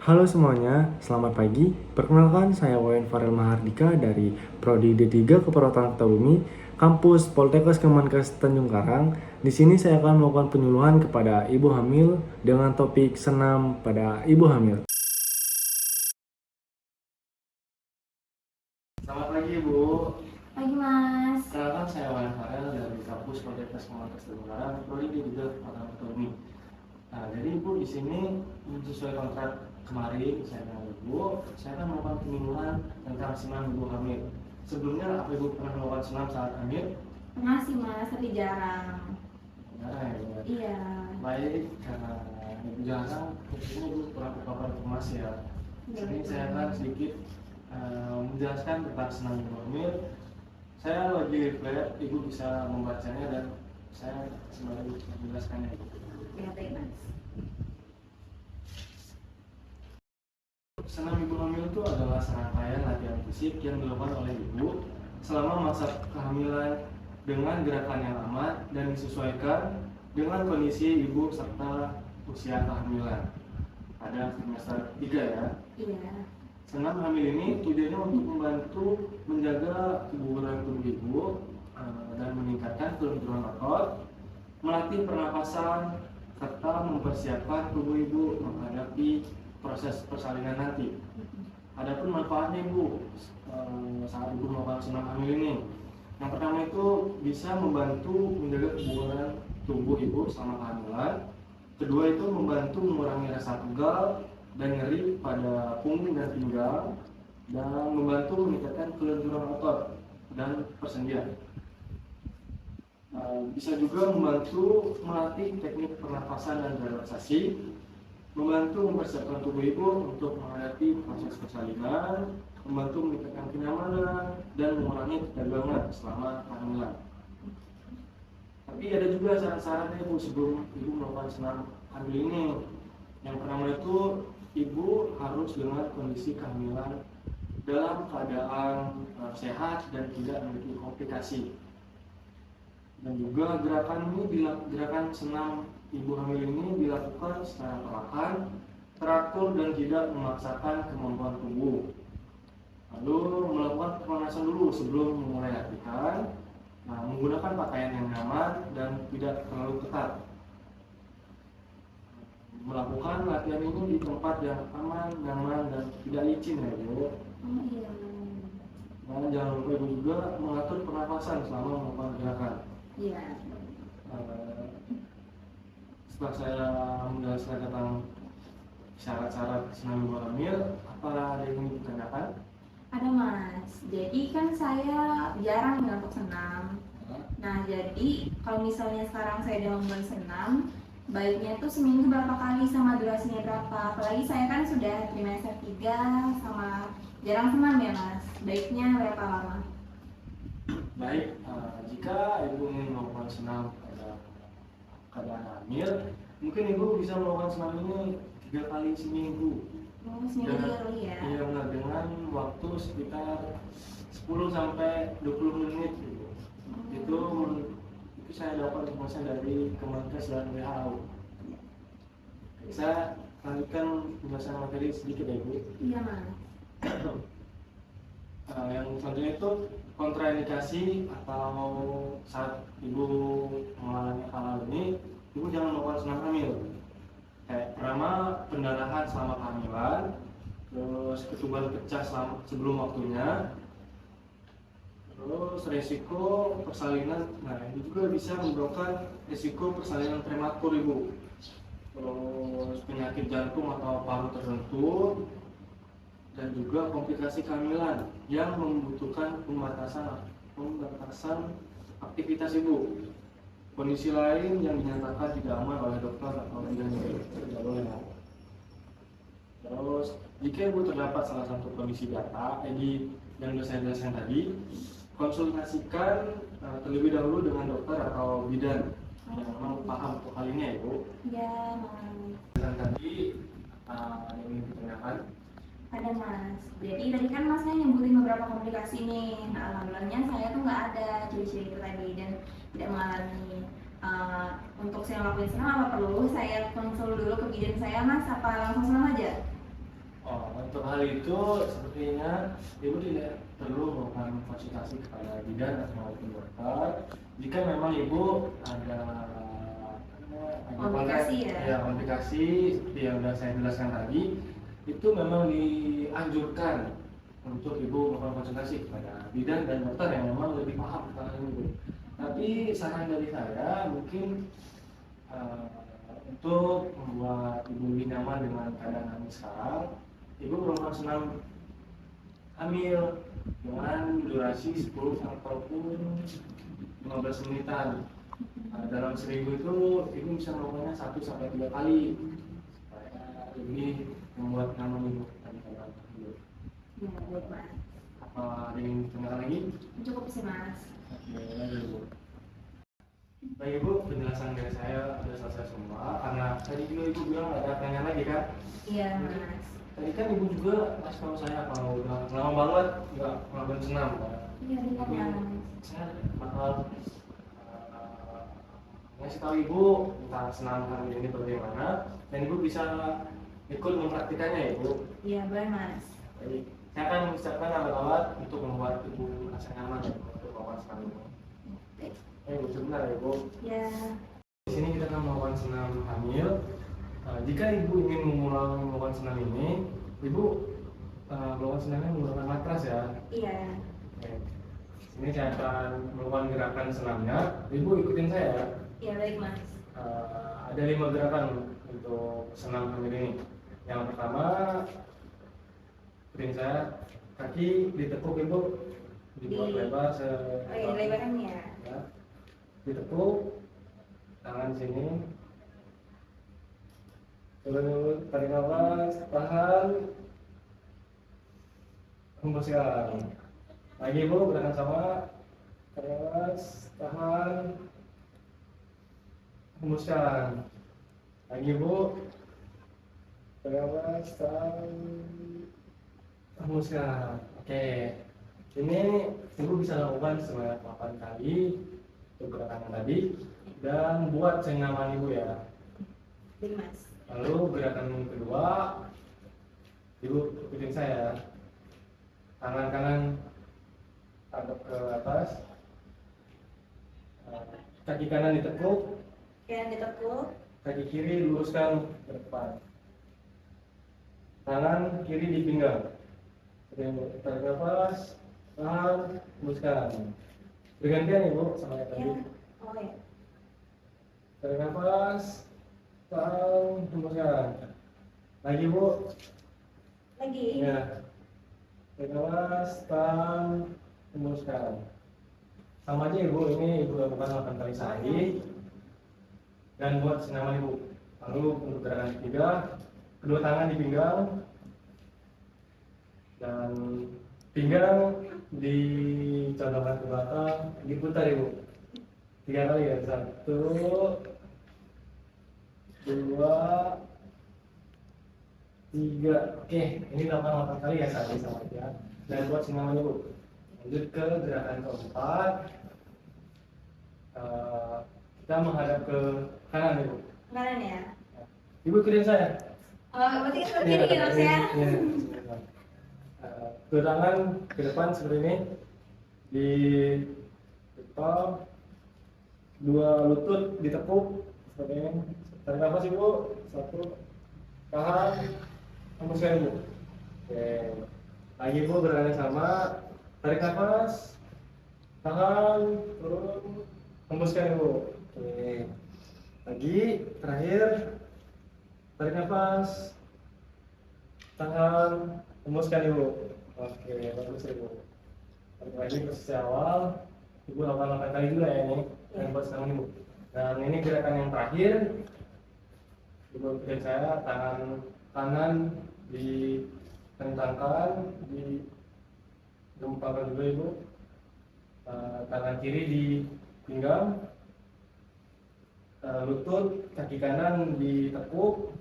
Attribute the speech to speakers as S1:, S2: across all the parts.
S1: Halo semuanya, selamat pagi. Perkenalkan, saya Wayan Farel Mahardika dari Prodi D3 Keperawatan Kertabumi, kampus Poltekkes Kemenkes Tanjung Karang. Di sini saya akan melakukan penyuluhan kepada ibu hamil dengan topik senam pada ibu hamil. Selamat pagi, Ibu.
S2: Pagi Mas.
S1: Perkenalkan, saya Wayan Farel dari kampus Poltekkes Kemenkes Tanjung Karang, Prodi D3 Keperawatan Kertabumi. Nah, jadi Ibu di sini sesuai kontrak kemarin saya dengan Ibu, saya akan melakukan penyuluhan tentang senam ibu hamil. Sebelumnya apa Ibu pernah melakukan senam saat hamil?
S2: Pernah sih Mas, tapi jarang.
S1: Nah, ya.
S2: Iya.
S1: Baik, karena Ibu jarang, mungkin Ibu kurang terpapar informasi ya. Ini saya akan sedikit menjelaskan tentang senam ibu hamil. Saya lagi flare, Ibu bisa membacanya dan saya sembari menjelaskannya.
S2: Ya, baik Mas.
S1: Senam ibu hamil itu adalah serangkaian latihan fisik yang dilakukan oleh ibu selama masa kehamilan dengan gerakan yang aman dan disesuaikan dengan kondisi ibu serta usia kehamilan. Ada semester 3 ya.
S2: Iya.
S1: Senam hamil ini tujuannya untuk membantu menjaga kebugaran tubuh ibu dan meningkatkan kelenturan otot, melatih pernapasan, serta mempersiapkan tubuh ibu menghadapi proses persalinan nanti. Adapun manfaatnya Ibu saat Ibu melakukan senam hamil ini, yang pertama itu bisa membantu menjaga kebugaran tubuh Ibu selama kehamilan. Kedua itu membantu mengurangi rasa pegal dan nyeri pada punggung dan pinggang, dan membantu meningkatkan kelenturan otot dan persendian. Bisa juga membantu melatih teknik pernapasan dan relaksasi, membantu mempersiapkan tubuh ibu untuk menghadapi proses persalinan, membantu meningkatkan kenyamanan dan mengurangi ketegangan selama kehamilan. Tapi ada juga syarat-syaratnya Ibu sebelum Ibu melakukan senam hamil ini. Yang pertama itu Ibu harus dengan kondisi kehamilan dalam keadaan sehat dan tidak memiliki komplikasi. Dan juga gerakan senam ibu hamil ini dilakukan secara perlahan, teratur dan tidak memaksakan kemampuan tubuh. Lalu melakukan pemanasan dulu sebelum memulai latihan. Nah, menggunakan pakaian yang nyaman dan tidak terlalu ketat. Melakukan latihan ini di tempat yang aman, nyaman dan tidak licin ya Bu.
S2: Iya.
S1: Nah, jangan lupa Ibu juga mengatur pernapasan selama melakukan gerakan.
S2: Iya.
S1: Setelah saya menjelaskan tentang syarat-syarat senam ibu hamil, apa ada yang ingin ditanyakan?
S2: Ada Mas. Jadi kan saya jarang nih untuk senam. Nah, jadi kalau misalnya sekarang saya udah mulai senam, baiknya tuh seminggu berapa kali sama durasinya berapa? Apalagi saya kan sudah trimester 3 sama jarang senam ya Mas. Baiknya berapa lama?
S1: Baik, jika ibu ingin melakukan senam pada keadaan hamil, mungkin ibu bisa melakukan senam ini 3 kali seminggu.
S2: Oh, seminggu 3 kali ya?
S1: Iya benar, dengan waktu sekitar 10 sampai 20 menit gitu. Itu saya dapat informasi dari Kemenkes dan WHO. Saya lanjutkan penjelasan materi sedikit ya Ibu.
S2: Iya Mas.
S1: Yang selanjutnya itu kontraindikasi atau saat ibu mengalami hal ini, ibu jangan melakukan senam hamil. Pertama, pendarahan selama kehamilan, terus ketuban pecah sebelum waktunya, terus resiko persalinan. Nah, itu juga bisa menyebabkan resiko persalinan prematur ibu. Terus penyakit jantung atau paru tertentu, dan juga komplikasi kehamilan yang membutuhkan pembatasan aktivitas ibu. Kondisi lain yang dinyatakan tidak aman oleh dokter atau bidan tidak boleh. Terus jika ibu terdapat salah satu kondisi data yang sudah saya jelaskan tadi, konsultasikan terlebih dahulu dengan dokter atau bidan yang memang paham untuk hal ini ya Ibu.
S2: Iya Mas.
S1: Dan tadi yang ingin ditanyakan.
S2: Ada Mas. Jadi tadi kan Masnya nyebutin beberapa komplikasi nih. Nah, alhamdulillahnya saya tuh nggak ada ciri-ciri itu tadi dan tidak mengalami. Untuk saya lakuin senam apa perlu saya konsul dulu ke bidan saya Mas? Apa langsung senam aja?
S1: Oh, untuk hal itu sepertinya ibu tidak perlu melakukan konsultasi kepada bidan atau dokter. Jika memang ibu ada
S2: Komplikasi ya?
S1: komplikasi seperti yang sudah saya jelaskan tadi, itu memang dianjurkan untuk ibu melakukan konsultasi kepada bidan dan dokter yang memang lebih paham tentang hal ini. Tapi saran dari saya mungkin untuk membuat ibu lebih nyaman dengan keadaan hamil sekarang, ibu melakukan senam hamil dengan durasi 10 ataupun 15 menitan. Dalam seminggu itu ibu bisa melakukannya 1 sampai 3 kali supaya lebih membuat nyaman ibu pada keadaan hamil.
S2: Ya, baik Mas.
S1: Apa ada yang tengah lagi?
S2: Cukup sih Mas.
S1: Oke, lanjut ibu. Baik ibu, penjelasan dari saya sudah selesai semua. Karena tadi juga ibu bilang ada pertanyaan lagi kan?
S2: Iya Mas.
S1: Tadi kan ibu juga kasih tahu saya kalau udah lama banget nggak melakukan senam kan?
S2: Iya benar
S1: Mungkin
S2: Mas.
S1: saya bakal ngasih tahu ibu tentang senam hamil ini bagaimana, dan ibu bisa ikut mempraktikannya ya ibu.
S2: Iya boleh Mas.
S1: Baik, saya akan menyiapkan alat-alat untuk membuat ibu merasa nyaman ya, untuk melakukan senam ini. Ibu sebentar ya ibu.
S2: Ya.
S1: Di sini kita akan melakukan senam hamil. Jika ibu ingin melakukan senam ini, ibu melakukan senamnya menggunakan matras ya.
S2: Iya.
S1: Oke. Ini saya akan melakukan gerakan senamnya. Ibu ikutin saya ya.
S2: Iya baik Mas.
S1: Ada 5 gerakan untuk senam hamil ini. Yang pertama, ikutin saya, kaki ditekuk ibu, dibuat lebar
S2: Oh iya lebaran ya.
S1: ya. Ditekuk, tangan sini, turun, tarik nafas, tahan, hembuskan. Lagi ibu, gerakan sama, tarik nafas, tahan, hembuskan. Lagi ibu, tarik nafas, tahan, hembuskan. Oke, ini ibu bisa lakukan sebanyak 8 kali untuk gerakan yang tadi, dan buat senyaman ibu ya.
S2: Baik Mas.
S1: Lalu gerakan kedua, ibu ikutin saya. Tangan kanan hadap ke atas, kaki kanan ditekuk,
S2: Kanan ditekuk.
S1: kaki kiri luruskan ke depan. Tangan kiri di pinggang. Tarik nafas, tahan, hembuskan. Bergantian ibu sama yang tadi.
S2: Ya. Oh ya.
S1: Tarik nafas, tahan, hembuskan. Lagi ibu.
S2: Lagi.
S1: Ya. Tarik nafas, tahan, hembuskan. Sama aja ibu, ini ibu lakukan 8 kali sehari. Dan buat senyaman ibu. Lalu untuk gerakan ketiga, kedua tangan di pinggang, dan pinggang dicondongkan ke belakang, diputar ibu 3 kali ya. 1, 2, 3. Oke, ini 8 kali ya sehari sama aja. Dan buat senyaman ibu. Lanjut ke gerakan keempat. Kita menghadap ke kanan ibu.
S2: Kanan ya.
S1: Ibu ikutin saya.
S2: Oh berarti kan seperti ini Mas ya.
S1: Iya. Dua tangan ke depan seperti ini, di depan, dua lutut ditekuk seperti ini. Tarik nafas ibu, 1, tahan, hembuskan ibu. Oke, lagi ibu gerakan yang sama, tarik nafas, tahan, turun, hembuskan ibu. Oke, lagi terakhir, tarik nafas, tahan, hembuskan ibu. Oke, bagus ibu. Balik lagi posisi awal, ibu lakukan 8 kali juga ya ini, dan buat senang ibu. Dan ini gerakan yang terakhir, ibu ikutin saya, tangan kanan ditentangkan, digempalkan juga ibu. Tangan kiri di pinggang, lutut, kaki kanan ditekuk,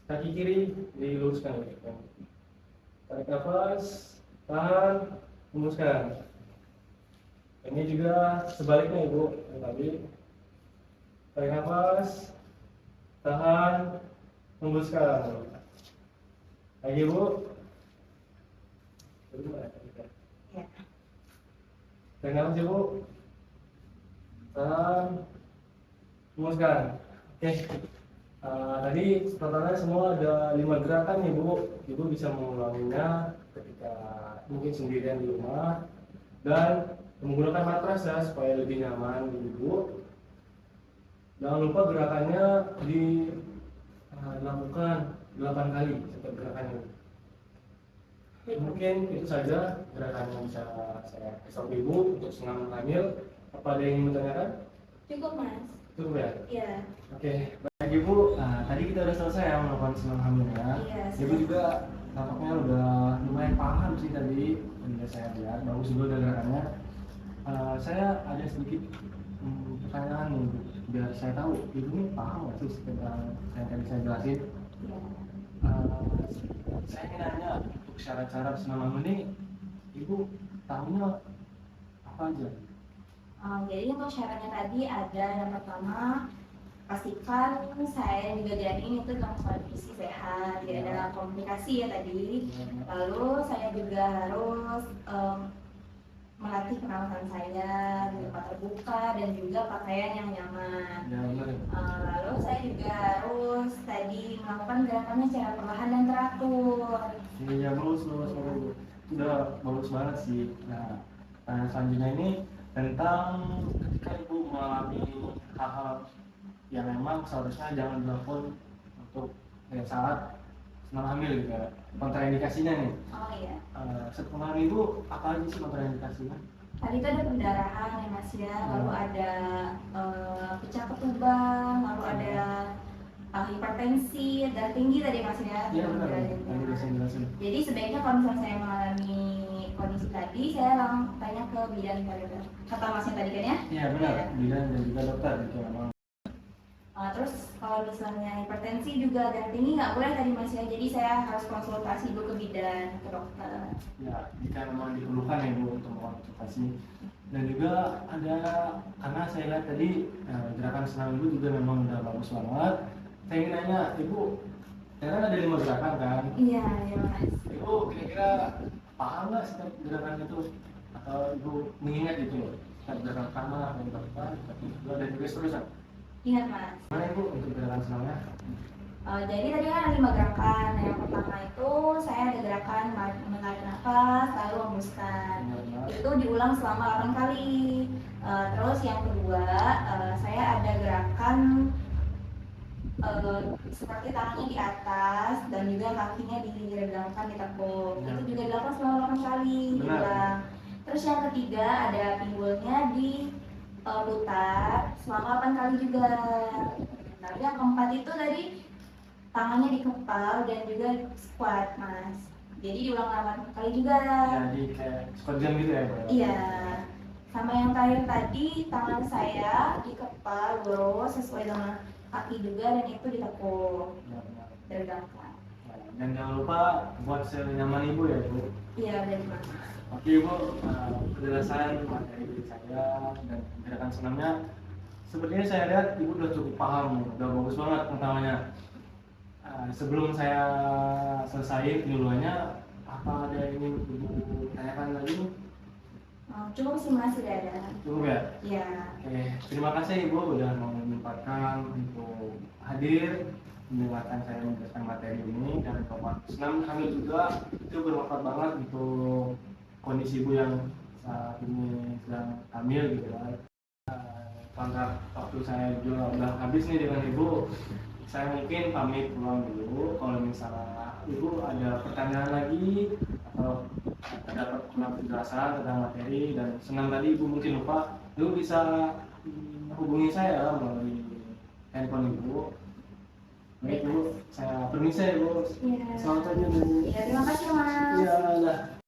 S1: kaki kiri diluruskan ibu. Tarik nafas, tahan, hembuskan. Ini juga sebaliknya ibu, yang tadi. Tarik nafas, tahan, hembuskan. Lagi Bu.
S2: Ya.
S1: Dengar sih Bu. Salam. Rumuskan. Oke. Tadi totalnya semua ada 5 gerakan nih Bu. Ibu bisa mengulanginya ketika mungkin sendirian di rumah dan menggunakan matras ya supaya lebih nyaman di Ibu. Jangan lupa gerakannya dilakukan 8 kali setiap gerakannya. Mungkin itu saja gerakan yang bisa saya kasih Ibu untuk senam hamil. Apa ada yang ingin bertanyakan?
S2: Cukup Mas.
S1: Cukup ya?
S2: Iya.
S1: Oke, baik Ibu. Tadi kita udah selesai ya melakukan senam hamilnya.
S2: Iya.
S1: Ibu juga tampaknya udah lumayan paham sih tadi. Udah saya lihat bagus juga udah gerakannya. Saya ada sedikit pertanyaan nih Bu. Biar saya tahu Ibu ini paham nggak sih tentang yang tadi saya jelasin?
S2: Iya.
S1: Saya ingin nanya untuk syarat-syarat senam hamil ini Ibu tahunya apa aja?
S2: Jadi untuk syaratnya tadi ada yang pertama, pastikan saya juga jadiin itu dalam kondisi sehat, tidak ada komplikasi ya tadi. Lalu saya juga harus melatih pernafasan saya di tempat terbuka dan juga pakaian yang nyaman.
S1: Ya benar.
S2: Lalu saya juga harus tadi melakukan gerakannya secara perlahan dan teratur.
S1: Iya bagus Bu. Udah bagus banget sih. Nah, selanjutnya ini tentang ketika Ibu mengalami hal-hal yang memang seharusnya jangan dilakukan untuk saat senam hamil gitu ya. Kontraindikasinya nih.
S2: Oh iya.
S1: Sepengalaman Ibu apa aja sih kontraindikasinya?
S2: Tadi itu ada pendarahan ya Mas ya, lalu ada pecah ketubang, lalu ada hipertensi, darah tinggi tadi Mas ya.
S1: Iya benar. Tadi udah saya jelasin.
S2: Jadi sebaiknya kalau misalnya saya mengalami kondisi tadi, saya langsung tanya ke bidan kata Masnya tadi kan ya?
S1: Iya benar. Bidan dan juga dokter gitu memang.
S2: Terus kalau misalnya hipertensi juga darah tinggi nggak boleh tadi Mas ya, jadi saya harus konsultasi dulu ke bidan, ke dokter.
S1: Ya, jika memang diperlukan ya Bu untuk konsultasi. Dan juga ada, karena saya lihat tadi gerakan senam Ibu juga memang udah bagus banget. Saya ingin nanya, Ibu, ya kan ada 5 gerakan kan?
S2: Iya, ya Mas.
S1: Ibu kira-kira paham nggak setiap gerakan itu? Atau Ibu mengingat gitu? Setiap gerakan pertama, yang kedua, dan juga seterusnya.
S2: Ingat Mas.
S1: Mana Ibu untuk gerakan senamnya?
S2: Jadi tadi kan ada 5 gerakan. Yang pertama itu saya ada gerakan menarik nafas lalu hembuskan. Itu diulang selama 8 kali. Terus yang kedua saya ada gerakan seperti tangannya di atas dan juga kakinya diregangkan ditekuk. Itu juga dilakukan selama 8 kali. Diulang. Terus yang ketiga ada pinggulnya diputar selama 8 kali juga. Nah, yang keempat itu tadi tangannya dikepal dan juga squat Mas. Jadi diulang 8 kali juga.
S1: Jadi kayak squat jam gitu ya Pak?
S2: Iya. Sama yang terakhir tadi tangan saya dikepal lurus sesuai dengan kaki juga dan itu ditekuk. Diregangkan.
S1: Dan jangan lupa buat senyaman Ibu ya Bu.
S2: Iya benar Mas.
S1: Oke Ibu, penjelasan materi saya dan gerakan senamnya sepertinya saya lihat Ibu udah cukup paham, udah bagus banget pengetahuannya. Sebelum saya selesai penyuluhannya, apa ada yang ingin Ibu tanyakan lagi?
S2: Cukup sih Mas, sudah ada.
S1: Cukup ya?
S2: Iya.
S1: Oke, terima kasih Ibu udah mau menyempatkan untuk hadir mendengarkan saya menjelaskan materi ini dan senam hamil juga itu bermanfaat banget untuk kondisi Ibu yang saat ini sedang hamil gitu kan. Kontrak waktu saya juga udah habis nih dengan Ibu. Saya mungkin pamit pulang dulu. Kalau misalnya Ibu ada pertanyaan lagi atau ada kurang penjelasan tentang materi dan senang tadi Ibu mungkin lupa, Ibu bisa hubungi saya melalui handphone Ibu. Baik Bu, saya permisi ya Bu.
S2: Iya.
S1: Selamat pagi Bu.
S2: Iya, terima kasih Mas.
S1: Iya, dah.